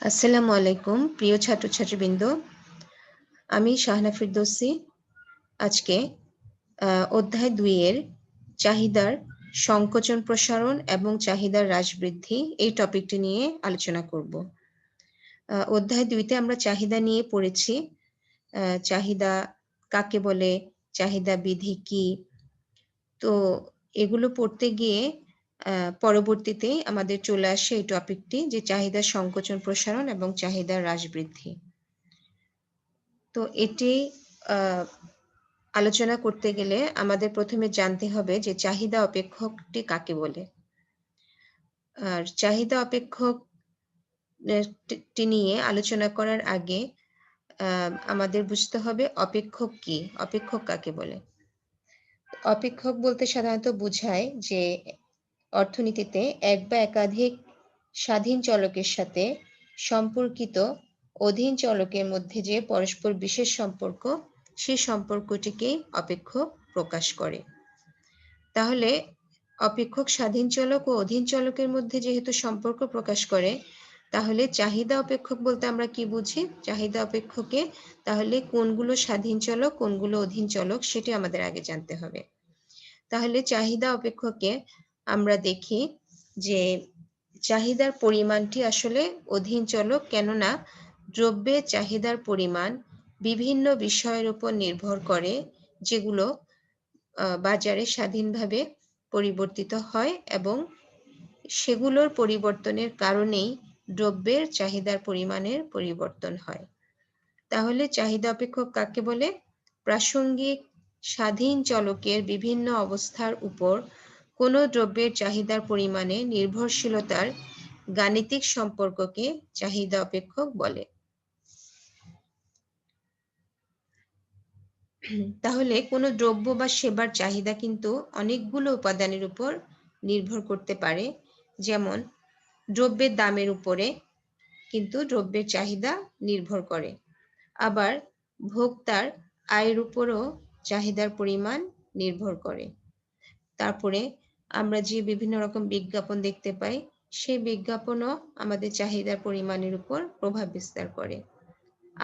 আসসালামু আলাইকুম প্রিয় ছাত্রছাত্রীবৃন্দ, আমি শাহনা ফিরদৌসী। আজকে অধ্যায় 2 এর চাহিদার সংকোচন প্রসারণ এবং চাহিদার হ্রাস বৃদ্ধি এই টপিকটি নিয়ে আলোচনা করব। অধ্যায় 2 তে আমরা চাহিদা নিয়ে পড়েছি। চাহিদা কাকে বলে, চাহিদা বিধি কি। তো এগুলো পড়তে গিয়ে পরবর্তীতে আমাদের চলে আসে এই টপিকটি, যে চাহিদার সংকোচন প্রসারণ এবং চাহিদার হ্রাস বৃদ্ধি। তো এটি আলোচনা করতে গেলে আমাদের প্রথমে জানতে হবে যে চাহিদা অপেক্ষকটি কাকে বলে। আর চাহিদা অপেক্ষক টি নিয়ে আলোচনা করার আগে আমাদের বুঝতে হবে অপেক্ষক কি, অপেক্ষক কাকে বলে। অপেক্ষক বলতে সাধারণত বোঝায় যে অর্থনীতিতে এক বা একাধিক স্বাধীন চলকের সাথে সম্পর্কিত অধীন চলকের মধ্যে যে পরস্পর বিশেষ সম্পর্ক, সেই সম্পর্কটিকেই অপেক্ষক প্রকাশ করে। তাহলে অপেক্ষক স্বাধীন চলক ও অধীন চলকের মধ্যে যেহেতু সম্পর্ক প্রকাশ করে, তাহলে চাহিদা অপেক্ষক বলতে আমরা কি বুঝি? চাহিদা অপেক্ষকে তাহলে কোনগুলো স্বাধীন চলক, কোনগুলো অধীন চলক, সেটি আমাদের আগে জানতে হবে। তাহলে চাহিদা অপেক্ষকে আমরা দেখি যে চাহিদার পরিমাণটি আসলে অধীন চলক, কেননা দ্রব্যের চাহিদার পরিমাণ বিভিন্ন বিষয়ের উপর নির্ভর করে, যেগুলো বাজারে স্বাধীনভাবে পরিবর্তিত হয় এবং সেগুলোর পরিবর্তনের কারণেই দ্রব্যের চাহিদার পরিমাণের পরিবর্তন হয়। তাহলে চাহিদা অপেক্ষক কাকে বলে? প্রাসঙ্গিক স্বাধীন চলকের বিভিন্ন অবস্থার উপর কোনো দ্রব্যের চাহিদার পরিমাণে নির্ভরশীলতার গাণিতিক সম্পর্ককে চাহিদা অপেক্ষক বলে। তাহলে কোনো দ্রব্য বা সেবার চাহিদা কিন্তু অনেকগুলো উপাদানের উপর নির্ভর করতে পারে। যেমন দ্রব্যের দামের উপরে কিন্তু দ্রব্যের চাহিদা নির্ভর করে। আবার ভোক্তার আয়ের উপরও চাহিদার পরিমাণ নির্ভর করে। তারপরে আমরা যে বিভিন্ন রকম বিজ্ঞাপন দেখতে পাই, সেই বিজ্ঞাপনও আমাদের চাহিদার পরিমাণের উপর প্রভাব বিস্তার করে।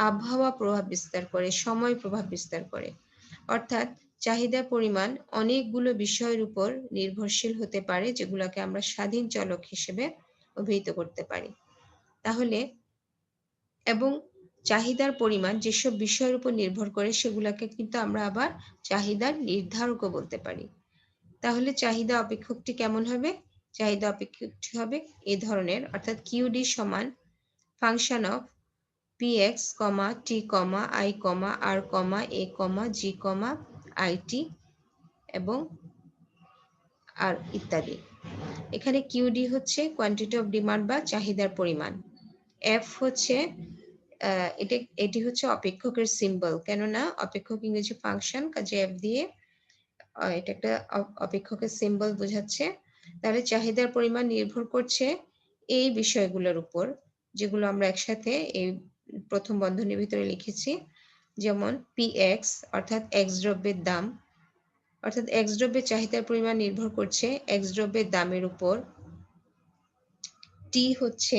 আবহাওয়া প্রভাব বিস্তার করে, সময় প্রভাব বিস্তার করে। অর্থাৎ চাহিদার পরিমাণ অনেকগুলো বিষয়ের উপর নির্ভরশীল হতে পারে, যেগুলোকে আমরা স্বাধীন চলক হিসেবে অভিহিত করতে পারি। তাহলে এবং চাহিদার পরিমাণ যেসব বিষয়ের উপর নির্ভর করে, সেগুলোকে কিন্তু আমরা আবার চাহিদার নির্ধারকও বলতে পারি। তাহলে চাহিদা অপেক্ষকটি কেমন হবে? চাহিদা অপেক্ষকটি হবে এ ধরনের, অর্থাৎ কিউডি সমান function of px, t, i, r, a, g, it এবং আর ইত্যাদি। এখানে কিউডি হচ্ছে কোয়ান্টিটি অফ ডিমান্ড বা চাহিদার পরিমাণ। এফ হচ্ছে এটি হচ্ছে অপেক্ষকের সিম্বল, কেননা অপেক্ষক ইংরেজি ফাংশন, কাজে এফ দিয়ে এটা একটা অপেক্ষকের সিম্বল বোঝাচ্ছে। তাহলে চাহিদার পরিমাণ নির্ভর করছে এই বিষয়গুলোর উপর, যেগুলো আমরা একসাথে এই প্রথম বন্ধনীর ভিতরে লিখেছি। যেমন px অর্থাৎ x দ্রব্যের দাম, অর্থাৎ x দ্রব্যের চাহিদার পরিমাণ নির্ভর করছে x দ্রব্যের দামের উপর। t হচ্ছে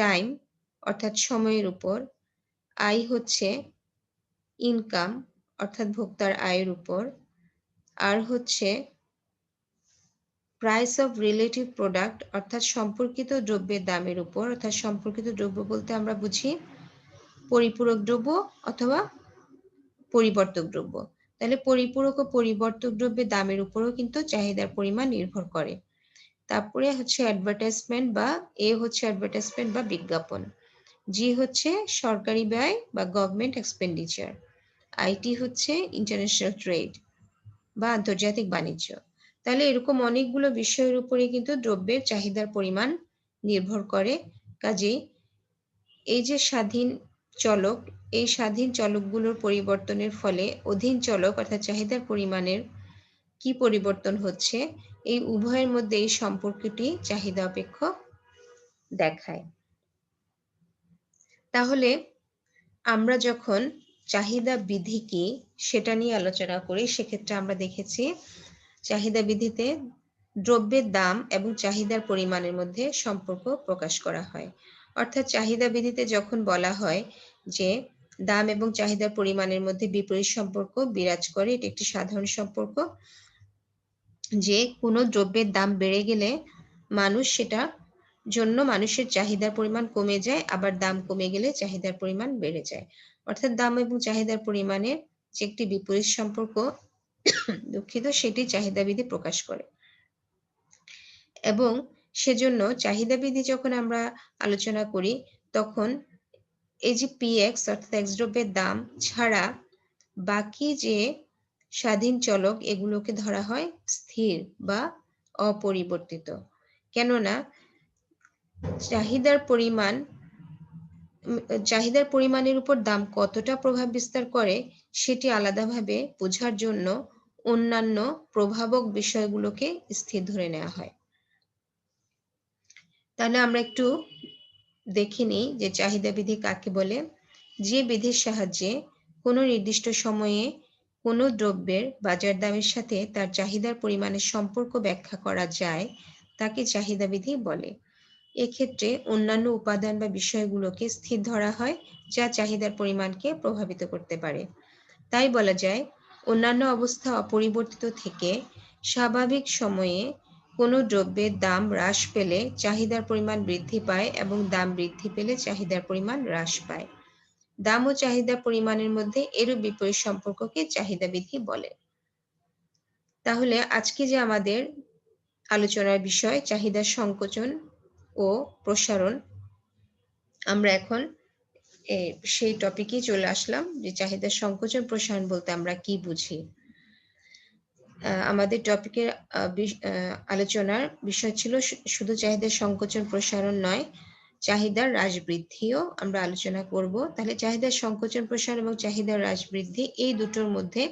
টাইম অর্থাৎ সময়ের উপর। i হচ্ছে ইনকাম অর্থাৎ ভোক্তার আয়ের উপর। আর হচ্ছে প্রাইস অফ রিলেটিভ প্রোডাক্ট অর্থাৎ সম্পর্কিত দ্রব্যের দামের উপর। অর্থাৎ সম্পর্কিত দ্রব্য বলতে আমরা বুঝি পরিপূরক দ্রব্য অথবা পরিবর্তক দ্রব্য। তাহলে পরিপূরক ও পরিবর্তক দ্রব্যের দামের উপরও কিন্তু চাহিদার পরিমাণ নির্ভর করে। তারপরে হচ্ছে অ্যাডভার্টাইজমেন্ট বা এ হচ্ছে অ্যাডভার্টাইজমেন্ট বা বিজ্ঞাপন। জি হচ্ছে সরকারি ব্যয় বা গভর্নমেন্ট এক্সপেন্ডিচার। আইটি হচ্ছে ইন্টারন্যাশনাল ট্রেড বা আন্তর্জাতিক বাণিজ্য। তাহলে এরকম অনেকগুলো বিষয়ের উপরে কিন্তু দ্রব্যের চাহিদার পরিমাণ নির্ভর করে। কাজেই এই যে স্বাধীন চলক, এই স্বাধীন চলকগুলোর পরিবর্তনের ফলে অধীন চলক অর্থাৎ চাহিদার পরিমাণের কি পরিবর্তন হচ্ছে, এই উভয়ের মধ্যে এই সম্পর্কটি চাহিদা অপেক্ষক দেখায়। তাহলে আমরা যখন চাহিদা বিধি কি সেটা নিয়ে আলোচনা করি, সেক্ষেত্রে আমরা দেখেছি চাহিদা বিধিতে দ্রব্যের দাম এবং চাহিদার পরিমাণের মধ্যে সম্পর্ক প্রকাশ করা হয়। অর্থাৎ চাহিদা বিধিতে যখন বলা হয় যে দাম এবং চাহিদার পরিমাণের মধ্যে বিপরীত সম্পর্ক বিরাজ করে, এটি একটি সাধারণ সম্পর্ক, যে কোনো দ্রব্যের দাম বেড়ে গেলে মানুষের চাহিদার পরিমাণ কমে যায়, আবার দাম কমে গেলে চাহিদার পরিমাণ বেড়ে যায়। অর্থাৎ দাম এবং চাহিদার পরিমাণের যে একটি বিপরীত সম্পর্ক সেটি চাহিদা বিধি প্রকাশ করে। এবং সেজন্য চাহিদা বিধি যখন আমরা আলোচনা করি, তখন এই যে PX অর্থাৎ X দ্রব্যের দাম ছাড়া বাকি যে স্বাধীন চলক এগুলোকে ধরা হয় স্থির বা অপরিবর্তিত। কেননা চাহিদার পরিমাণের উপর দাম কতটা প্রভাব বিস্তার করে সেটি আলাদাভাবে বোঝার জন্য অন্যান্য প্রভাবক বিষয়গুলোকে স্থির ধরে নেওয়া হয়। তাহলে আমরা একটু দেখে নিই যে চাহিদা বিধি কাকে বলে। যে বিধির সাহায্যে কোনো নির্দিষ্ট সময়ে কোনো দ্রব্যের বাজার দামের সাথে তার চাহিদার পরিমাণের সম্পর্ক ব্যাখ্যা করা যায় তাকে চাহিদা বিধি বলে। এক্ষেত্রে অন্যান্য উপাদান বা বিষয়গুলোকে স্থির ধরা হয় যা চাহিদার পরিমাণকে প্রভাবিত করতে পারে। তাই বলা যায় অন্যান্য অবস্থা অপরিবর্তিত থেকে স্বাভাবিক সময়ে কোনো দ্রব্যের দাম হ্রাস পেলে চাহিদার পরিমাণ বৃদ্ধি পায় এবং দাম বৃদ্ধি পেলে চাহিদার পরিমাণ হ্রাস পায়। দাম ও চাহিদার পরিমাণের মধ্যে এরূপ বিপরীত সম্পর্ককে চাহিদা বিধি বলে। তাহলে আজকে যে আমাদের আলোচনার বিষয় চাহিদার সংকোচন ও প্রসারণ, আমরা এখন সেই টপিকেই চলে আসলাম যে চাহিদার সংকোচন প্রসারণ বলতে আমরা কি বুঝি। আমাদের টপিকের আলোচনার বিষয় ছিল শুধু চাহিদার সংকোচন প্রসারণ নয়, চাহিদার হ্রাস বৃদ্ধিও আমরা আলোচনা করব। তাহলে চাহিদার সংকোচন প্রসারণ এবং চাহিদার হ্রাস বৃদ্ধি এই দুটোর মধ্যে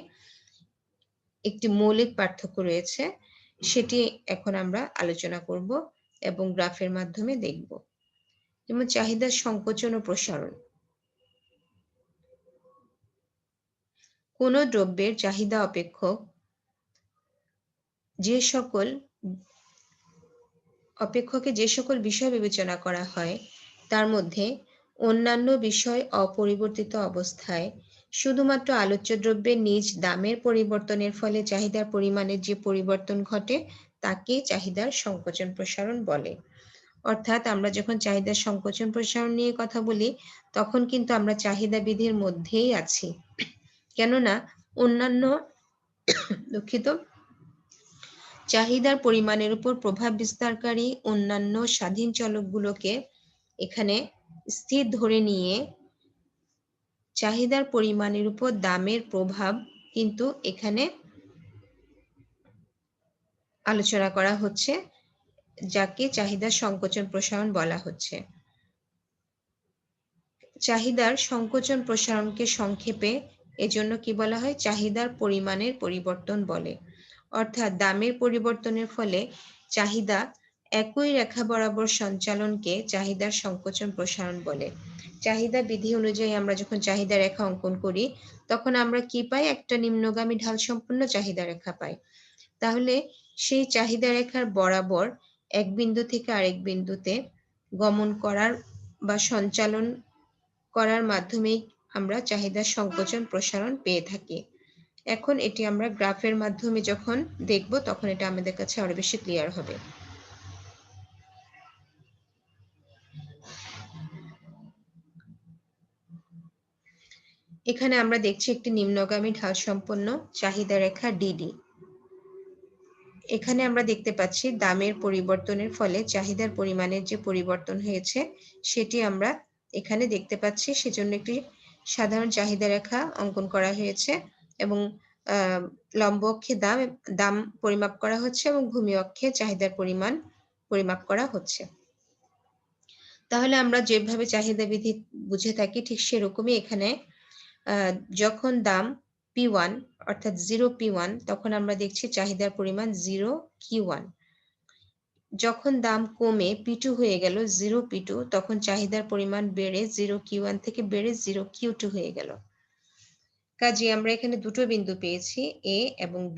একটি মৌলিক পার্থক্য রয়েছে, সেটি এখন আমরা আলোচনা করব এবং গ্রাফের মাধ্যমে দেখব। যেমন চাহিদার সংকোচন ও প্রসারণ। কোনো দ্রব্যের চাহিদা অপেক্ষক যে সকল বিষয় বিবেচনা করা হয় তার মধ্যে অন্যান্য বিষয় অপরিবর্তিত অবস্থায় শুধুমাত্র আলোচ্য দ্রব্যের নিজ দামের পরিবর্তনের ফলে চাহিদার পরিমাণের যে পরিবর্তন ঘটে তাকে চাহিদার সংকোচন প্রসারণ বলে। অর্থাৎ আমরা যখন চাহিদার সংকোচন প্রসারণ নিয়ে কথা বলি তখন কিন্তু আমরা চাহিদা বিধির মধ্যেই আছি, কেননা অন্যান্য চাহিদার পরিমাণের উপর প্রভাব বিস্তারকারী অন্যান্য স্বাধীন চলকগুলোকে এখানে স্থির ধরে নিয়ে চাহিদার পরিমাণের উপর দামের প্রভাব কিন্তু এখানে আলোচনা করা হচ্ছে, যাকে চাহিদার সংকোচন প্রসারণ বলা হচ্ছে। চাহিদার সংকোচন প্রসারণকে সংক্ষেপে এজন্য কি বলা হয়? চাহিদার পরিমাণের পরিবর্তন বলে। অর্থাৎ দামের পরিবর্তনের ফলে চাহিদা একই রেখা বরাবর সঞ্চালনকে চাহিদার সংকোচন প্রসারণ বলে। চাহিদা বিধি অনুযায়ী আমরা যখন চাহিদা রেখা অঙ্কন করি তখন আমরা কি পাই? একটা নিম্নগামী ঢাল সম্পন্ন চাহিদা রেখা পাই। তাহলে সেই চাহিদা রেখার বরাবর এক বিন্দু থেকে আরেক বিন্দুতে গমন করার বা সঞ্চালন করার মাধ্যমেই আমরা চাহিদার সংকোচন প্রসারণ পেয়ে থাকি। এখন এটি আমরা গ্রাফের মাধ্যমে যখন দেখব তখন এটা আমাদের কাছে আরো বেশি ক্লিয়ার হবে। এখানে আমরা দেখছি একটি নিম্নগামী ঢাল সম্পন্ন চাহিদা রেখা ডিডি। এখানে আমরা দেখতে পাচ্ছি দামের পরিবর্তনের ফলে চাহিদার পরিমাণের যে পরিবর্তন হয়েছে সেটি আমরা এখানে দেখতে পাচ্ছি। সেজন্য একটি সাধারণ চাহিদা রেখা অঙ্কন করা হয়েছে এবং লম্ব অক্ষে দাম পরিমাপ করা হচ্ছে এবং ভূমি অক্ষে চাহিদার পরিমাণ পরিমাপ করা হচ্ছে। তাহলে আমরা যেভাবে চাহিদা বিধি বুঝে থাকি ঠিক সেরকমই এখানে যখন দাম P1 অর্থাৎ 0 P1 তখন আমরা দেখছি চাহিদার পরিমাণ 0 Q1। যখন দাম কমে P2 হয়ে গেল 0 P2 তখন চাহিদার পরিমাণ বেড়ে 0 Q1 থেকে বেড়ে 0 Q2 হয়ে গেল। কাজে আমরা এখানে দুটো বিন্দু পেয়েছি A এবং B।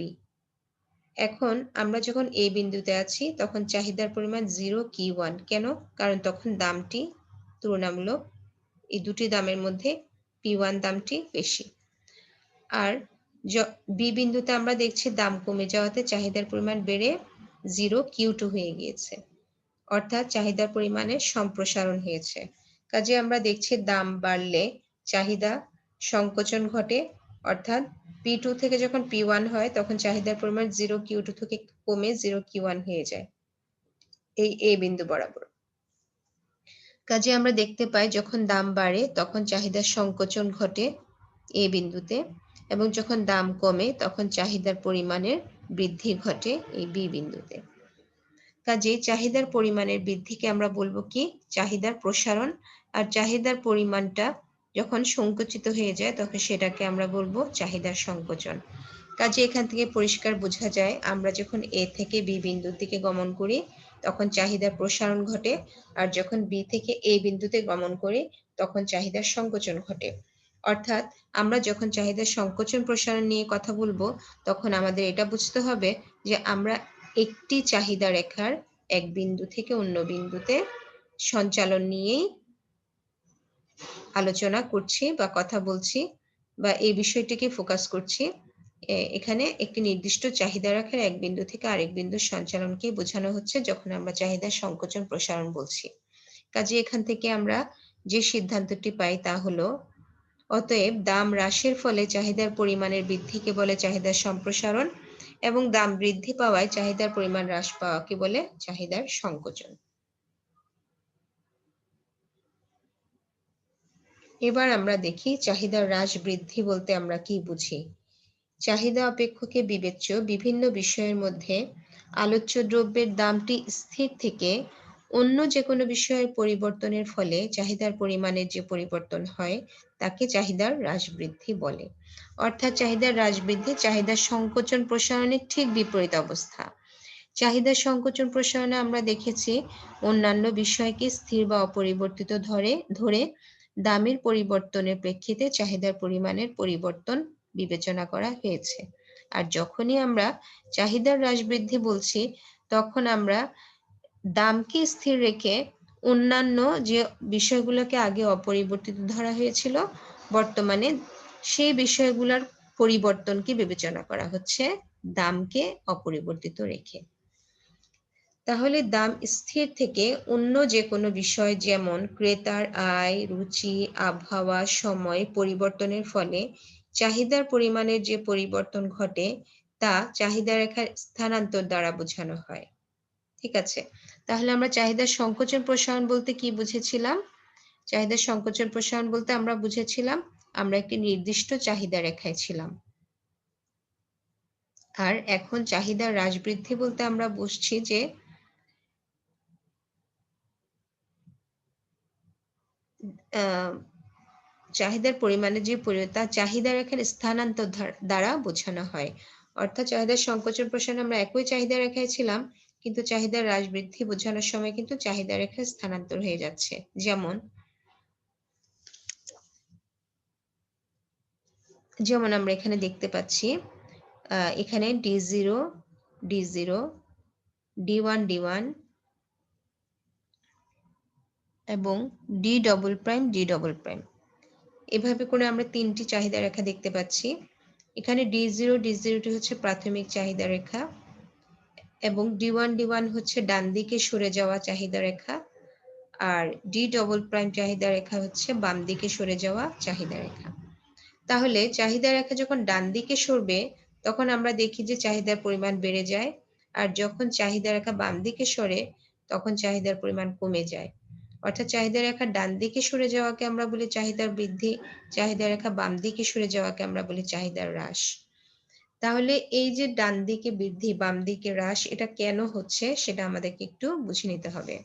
এখন আমরা যখন এ বিন্দুতে আছি তখন চাহিদার পরিমাণ 0 কি 1 কেন? কারণ তখন দামটি তুলনামূলক এই দুটি দামের মধ্যে P1 দামটি বেশি। আর বি বিন্দুতে আমরা দেখছি দাম কমে যাওয়াতে চাহিদার পরিমাণ বেড়ে 0 Q2 হয়ে গিয়েছে, অর্থাৎ চাহিদার পরিমাণের সম্প্রসারণ হয়েছে। কাজে আমরা দেখছি দাম বাড়লে চাহিদা সংকোচন ঘটে, অর্থাৎ P2 থেকে যখন P1 হয় তখন চাহিদার পরিমাণ 0 Q2 থেকে কমে 0 Q1 হয়ে যায় এই এ বিন্দু বরাবর। কাজে আমরা দেখতে পাই যখন দাম বাড়ে তখন চাহিদার সংকোচন ঘটে এ বিন্দুতে, এবং যখন দাম কমে তখন চাহিদার পরিমাণের বৃদ্ধি ঘটে এই বি বিন্দুতে। কাজে চাহিদার পরিমাণের বৃদ্ধিকে আমরা বলবো কি? চাহিদার প্রসারণ। আর চাহিদার পরিমাণটা যখন সংকুচিত হয়ে যায় তখন সেটাকে আমরা বলবো চাহিদার সংকোচন। কাজে এখান থেকে পরিষ্কার বোঝা যায় আমরা যখন এ থেকে বি বিন্দুর দিকে গমন করি তখন চাহিদার প্রসারণ ঘটে, আর যখন বি থেকে এ বিন্দুতে গমন করি তখন চাহিদার সংকোচন ঘটে। অর্থাৎ আমরা যখন চাহিদার সংকোচন প্রসারণ নিয়ে কথা বলবো তখন আমাদের এটা বুঝতে হবে যে আমরা একটি চাহিদা রেখার এক বিন্দু থেকে অন্য বিন্দুতে সঞ্চালন নিয়েই আলোচনা করছি বা কথা বলছি বা এই বিষয়টিকে ফোকাস করছি। এখানে একটি নির্দিষ্ট চাহিদা রেখার এক বিন্দু থেকে আরেক বিন্দুর সঞ্চালনকে বোঝানো হচ্ছে যখন আমরা চাহিদার সংকোচন প্রসারণ বলছি। কাজে এখান থেকে আমরা যে সিদ্ধান্তটি পাই তা হলো, অতএব দাম হ্রাসের ফলে চাহিদার পরিমাণের বৃদ্ধিকে বলে চাহিদার সম্প্রসারণ, এবং দাম বৃদ্ধি পাওয়ায় চাহিদার পরিমাণ হ্রাস পাওয়াকে বলে চাহিদার সংকোচন। এবার আমরা দেখি চাহিদার হ্রাস বৃদ্ধি বলতে আমরা কি বুঝি। চাহিদা অপেক্ষকে বিবেচ্য বিভিন্ন বিষয়ের মধ্যে আলোচ্য দ্রব্যের দামটি স্থির থেকে অন্য যে কোনো বিষয়ের পরিবর্তনের ফলে চাহিদার পরিমাণের যে পরিবর্তন হয় তাকে চাহিদার হ্রাস বৃদ্ধি বলে। অর্থাৎ চাহিদার হ্রাস বৃদ্ধি চাহিদার সংকোচন প্রসারণের ঠিক বিপরীত অবস্থা। চাহিদার সংকোচন প্রসারণে আমরা দেখেছি অন্যান্য বিষয়কে স্থির বা অপরিবর্তিত ধরে দামের পরিবর্তনের প্রেক্ষিতে চাহিদার পরিমাণের পরিবর্তন বিবেচনা করা হয়েছে। আর যখনই আমরা চাহিদার হ্রাস বৃদ্ধি বলছি তখন আমরা দামকে স্থির রেখে অন্যান্য যে বিষয়গুলোকে আগে অপরিবর্তিত ধরা হয়েছিল বর্তমানে সেই বিষয়গুলোর পরিবর্তনকে বিবেচনা করা হচ্ছে দামকে অপরিবর্তিত রেখে। তাহলে দাম স্থির থেকে অন্য যে কোনো বিষয় যেমন ক্রেতার আয়, রুচি, আবহাওয়া, সময় পরিবর্তনের ফলে চাহিদার পরিমাণের যে পরিবর্তন ঘটে তা চাহিদা রেখার স্থানান্তর দ্বারা বোঝানো হয়। ঠিক আছে, তাহলে আমরা চাহিদার সংকোচন প্রসারণ বলতে কি বুঝেছিলাম? চাহিদার সংকোচন প্রসারণ বলতে আমরা বুঝেছিলাম আমরা একটি নির্দিষ্ট চাহিদা রেখায় ছিলাম। আর এখন চাহিদার হ্রাস বৃদ্ধি বলতে আমরা বুঝছি যে চাহিদার পরিমাণে যে তা চাহিদা রেখার স্থানান্তর দ্বারা বোঝানো হয়। অর্থাৎ চাহিদার সংকোচন প্রসারণে আমরা একই চাহিদা রেখায় ছিলাম, কিন্তু চাহিদার হ্রাস বৃদ্ধি বোঝানোর সময় কিন্তু চাহিদা রেখার স্থানান্তর হয়ে যাচ্ছে। যেমন আমরা এখানে দেখতে পাচ্ছি এখানে D0, D0, D1, D1 এবং D double prime, D double prime, এভাবে করে আমরা তিনটি চাহিদা রেখা দেখতে পাচ্ছি। এখানে D0, D0টি হচ্ছে প্রাথমিক চাহিদা রেখা এবং D1, D1 হচ্ছে ডান দিকে সরে যাওয়া চাহিদা রেখা, আর D ডবল প্রাইম চাহিদা রেখা হচ্ছে বাম দিকে সরে যাওয়া চাহিদা রেখা। তাহলে চাহিদা রেখা যখন ডান দিকে সরবে তখন আমরা দেখি যে চাহিদার পরিমাণ বেড়ে যায়, আর যখন চাহিদা রেখা বাম দিকে সরে তখন চাহিদার পরিমাণ কমে যায়। অর্থাৎ চাহিদা রেখা ডান দিকে সরে যাওয়াকে আমরা বলি চাহিদার বৃদ্ধি, চাহিদা রেখা বাম দিকে সরে যাওয়াকে আমরা বলি চাহিদার হ্রাস। তাহলে এই যে ডান দিকে বৃদ্ধি বাম দিকে হ্রাস এটা কেন হচ্ছে সেটা আমাদেরকে একটু বুঝে নিতে হবে।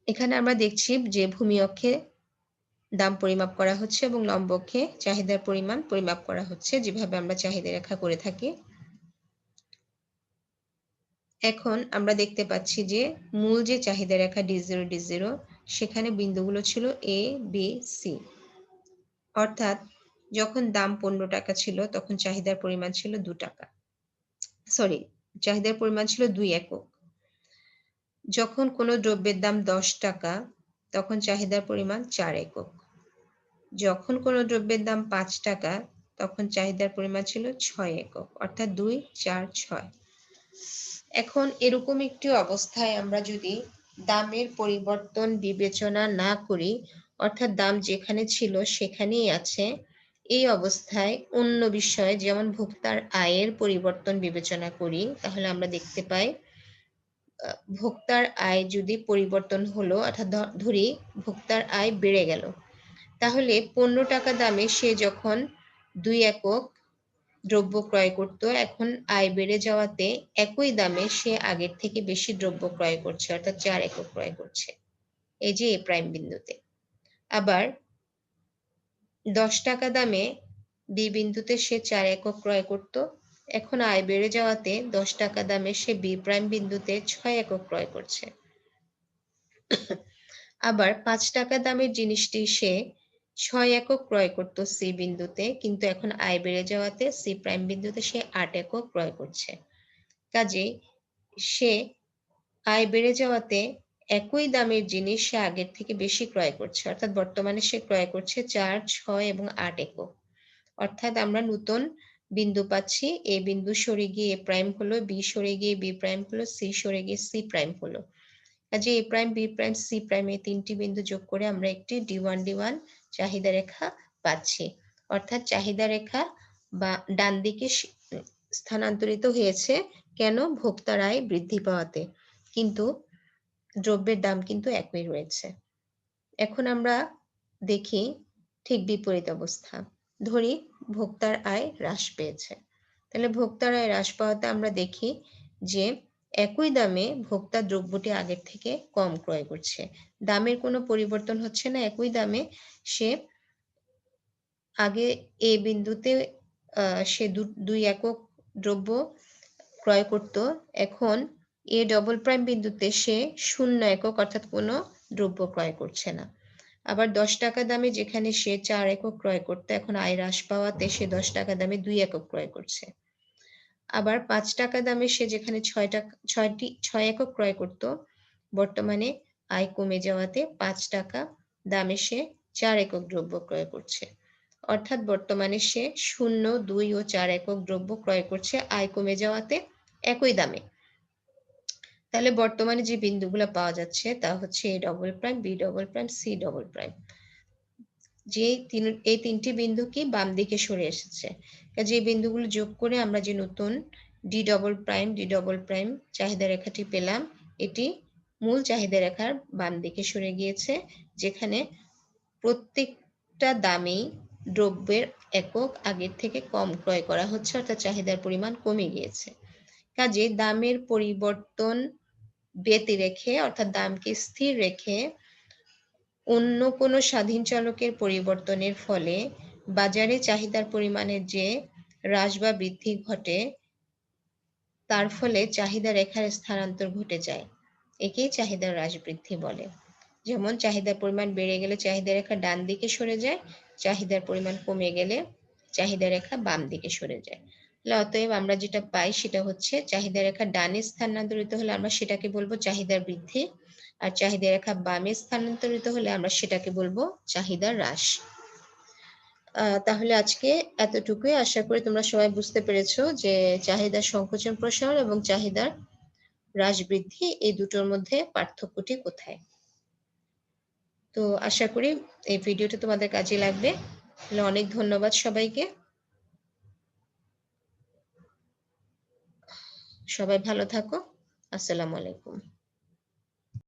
এখানে আমরা দেখছি যে ভূমি অক্ষে দাম পরিমাপ করা হচ্ছে এবং লম্ব অক্ষে চাহিদার পরিমাণ পরিমাপ করা হচ্ছে, যেভাবে আমরা চাহিদা রেখা করে থাকি। এখন আমরা দেখতে পাচ্ছি যে মূল যে চাহিদা রেখা D0, D0 সেখানে বিন্দুগুলো ছিল A, B, C। অর্থাৎ যখন দাম ১৫ টাকা ছিল তখন চাহিদার পরিমাণ ছিল ২ টাকা। সরি, চাহিদার পরিমাণ ছিল ২ একক। যখন কোনো দ্রব্যের দাম ১০ টাকা তখন চাহিদার পরিমাণ ৪ একক। যখন কোনো দ্রব্যের দাম ৫ টাকা তখন চাহিদার পরিমাণ ছিল ৬ একক, অর্থাৎ ২, ৪, ৬। এখন এরকম একটি অবস্থায় আমরা যদি দামের পরিবর্তন বিবেচনা না করি, অর্থাৎ দাম যেখানে ছিল সেখানেই আছে, এই অবস্থায় অন্য বিষয় যেমন ভোক্তার আয়ের পরিবর্তন বিবেচনা করি, তাহলে আমরা দেখতে পাই ভোক্তার আয় যদি পরিবর্তন হলো, অর্থাৎ ধরি ভোক্তার আয় বেড়ে গেল, তাহলে ১৫ টাকা দামে সে যখন ২ একক দ্রব্য ক্রয় করত, এখন আয় বেড়ে যাওয়াতে একই দামে সে আগের থেকে বেশি দ্রব্য ক্রয় করছে, অর্থাৎ ৪ একক ক্রয় করছে, এই যে এ প্রাইম বিন্দুতে। আবার ১০ টাকা দামে বি বিন্দুতে সে ৪ একক ক্রয় করত, এখন আয় বেড়ে যাওয়াতে ১০ টাকা দামে সে বি প্রাইম বিন্দুতে ৬ একক ক্রয় করছে। আবার ৫ টাকা দামের জিনিসটি সে ৬ একক ক্রয় করত সি বিন্দুতে, কিন্তু এখন আয় বেড়ে যাওয়াতে সি প্রাইম বিন্দুতে সে ৮ একক ক্রয় করছে। কাজেই সে আয় বেড়ে যাওয়াতে একই দামের জিনিস সে আগের থেকে বেশি ক্রয় করছে, অর্থাৎ বর্তমানে সে ক্রয় করছে ৪, ৬ এবং ৮ একক। অর্থাৎ আমরা নতুন বিন্দু পাচ্ছি, এ বিন্দু সরে গিয়ে এ প্রাইম হলো, বি সরে গিয়ে বি প্রাইম হলো, সি সরে গিয়ে সি প্রাইম হলো। কাজে A prime, B prime, C prime এই তিনটি বিন্দু যোগ করে আমরা একটি D1 চাহিদা রেখা পাচ্ছি। অর্থাৎ চাহিদা রেখা বা ডান দিকে স্থানান্তরিত হয়েছে, কেন? ভোক্তার আয় বৃদ্ধি পাওয়াতে, কিন্তু দ্রব্যের দাম কিন্তু একই রয়েছে। এখন আমরা দেখি ঠিক বিপরীত অবস্থা। ধরি ভোক্তার আয় হ্রাস পেয়েছে, তাহলে ভোক্তার আয় হ্রাস পাওয়াতে আমরা দেখি যে একই দামে ভোক্তা দ্রব্যটি আগের থেকে কম ক্রয় করছে, দামের কোনো পরিবর্তন হচ্ছে না, একই দামে সে আগে এ বিন্দুতে সে ২ একক দ্রব্য ক্রয় করত, এখন এ ডবল প্রাইম বিন্দুতে সে ০ একক অর্থাৎ কোনো দ্রব্য ক্রয় করছে না। আবার ১০ টাকা দামে যেখানে সে ৪ একক ক্রয় করত, এখন আয় হ্রাস পাওয়াতে সে ১০ টাকা দামে ২ একক ক্রয় করছে। আবার ৫ টাকা দামে সে যেখানে ৬ একক ক্রয় করত, বর্তমানে আয় কমে যাওয়াতে ৫ টাকা দামে সে ৪ একক দ্রব্য ক্রয় করছে। অর্থাৎ বর্তমানে সে ০, ২ ও ৪ একক দ্রব্য ক্রয় করছে আয় কমে যাওয়াতে একই দামে। তাহলে বর্তমানে যে বিন্দুগুলো পাওয়া যাচ্ছে তা হচ্ছে A double prime, B double prime, C double prime. এই তিনটি বিন্দু কি বাম দিকে সরে এসেছে, কাজে এই বিন্দুগুলো যোগ করে আমরা যে নতুন ডি ডবল প্রাইম চাহিদা রেখাটি পেলাম, এটি মূল চাহিদা রেখার বাম দিকে সরে গিয়েছে, যেখানে প্রত্যেকটা দামেই দ্রব্যের একক আগের থেকে কম ক্রয় করা হচ্ছে, অর্থাৎ চাহিদার পরিমাণ কমে গিয়েছে। কাজে দামের পরিবর্তন ব্যতি রেখে, অর্থাৎ দামকে স্থির রেখে অন্য কোনো স্বাধীন চলকের পরিবর্তনের ফলে বাজারে চাহিদার পরিমাণের যে হ্রাস বা বৃদ্ধি ঘটে, তার ফলে চাহিদা রেখার স্থানান্তর ঘটে যায়, একেই চাহিদা হ্রাস বৃদ্ধি বলে। যেমন চাহিদার পরিমাণ বেড়ে গেলে চাহিদা রেখা ডান দিকে সরে যায়, চাহিদার পরিমাণ কমে গেলে চাহিদা রেখা বাম দিকে সরে যায়। অতএব আমরা যেটা পাই সেটা হচ্ছে চাহিদা রেখা ডানে স্থানান্তরিত হলে আমরা সেটাকে বলবো চাহিদার বৃদ্ধি, আর চাহিদা রেখা বামে স্থানান্তরিত হলে আমরা সেটাকে বলবো চাহিদা হ্রাস। তাহলে আজকে এতটুকুই, আশা করি তোমরা সবাই বুঝতে পেরেছো যে চাহিদার সংকোচন প্রসারণ এবং চাহিদার হ্রাস বৃদ্ধি এই দুটোর মধ্যে পার্থক্যটি কোথায়। তো আশা করি এই ভিডিওটা তোমাদের কাজে লাগবে। তাহলে অনেক ধন্যবাদ সবাইকে, সবাই ভালো থাকো। আসসালামু আলাইকুম।